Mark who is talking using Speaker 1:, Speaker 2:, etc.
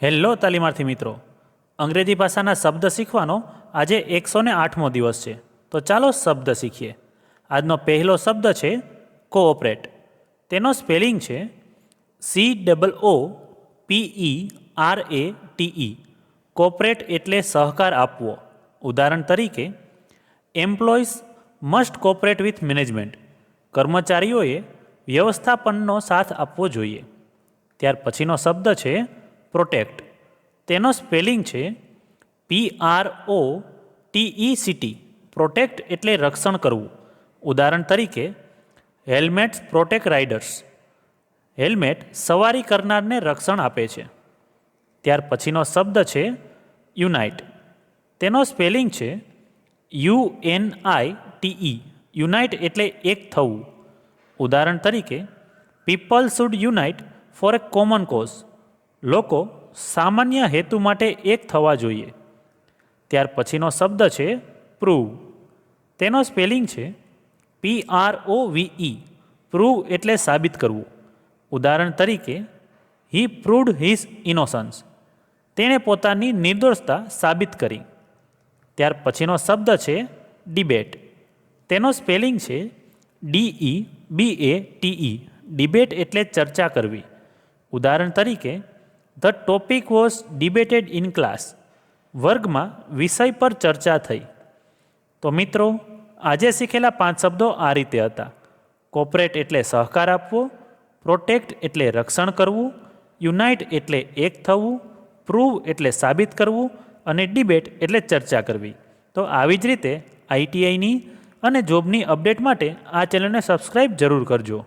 Speaker 1: Hello તાલીમાર્થી મિત્રો, અંગ્રેજી ભાષાના શબ્દ શીખવાનો આજે 108મો દિવસ છે. તો ચાલો શબ્દ શીખીએ. આજનો પહેલો શબ્દ છે કોઓપરેટ. તેનો સ્પેલિંગ છે COOPERATE. કોઓપરેટ એટલે સહકાર આપવો. ઉદાહરણ તરીકે, employees must cooperate with management. કર્મચારીઓએ વ્યવસ્થાપનનો સાથ આપવો જોઈએ. ત્યાર પછીનો શબ્દ છે પ્રોટેક્ટ. તેનો સ્પેલિંગ છે PROTECT. પ્રોટેક્ટ એટલે રક્ષણ કરવું. ઉદાહરણ તરીકે, હેલ્મેટ્સ પ્રોટેક્ટ રાઇડર્સ. હેલ્મેટ સવારી કરનારને રક્ષણ આપે છે. ત્યાર પછીનો શબ્દ છે યુનાઇટ. તેનો સ્પેલિંગ છે UNITE. યુનાઇટ એટલે એક થવું. ઉદાહરણ તરીકે, people should unite for a common cause. લોકો સામાન્ય હેતુ માટે એક થવા જોઈએ. ત્યાર પછીનો શબ્દ છે પ્રૂવ. તેનો સ્પેલિંગ છે PROVE. પ્રૂવ એટલે સાબિત કરવું. ઉદાહરણ તરીકે, હી પ્રૂવડ હિઝ ઇનોસન્સ. તેણે પોતાની નિર્દોષતા સાબિત કરી. ત્યાર પછીનો શબ્દ છે ડિબેટ. તેનો સ્પેલિંગ છે DEBATE. ડિબેટ એટલે ચર્ચા કરવી. ઉદાહરણ તરીકે, the topic was debated in class. વર્ગમાં વિષય પર ચર્ચા થઈ. તો મિત્રો, આજે શીખેલા 5 શબ્દો આ રીતે હતા. કોઓપરેટ એટલે સહકાર આપવો, પ્રોટેક્ટ એટલે રક્ષણ કરવું, યુનાઇટ એટલે એક થવું, પ્રૂવ એટલે સાબિત કરવું અને ડિબેટ એટલે ચર્ચા કરવી. તો આવી જ રીતે ITIની અને જોબની અપડેટ માટે આ ચેનલને સબસ્ક્રાઈબ જરૂર કરજો.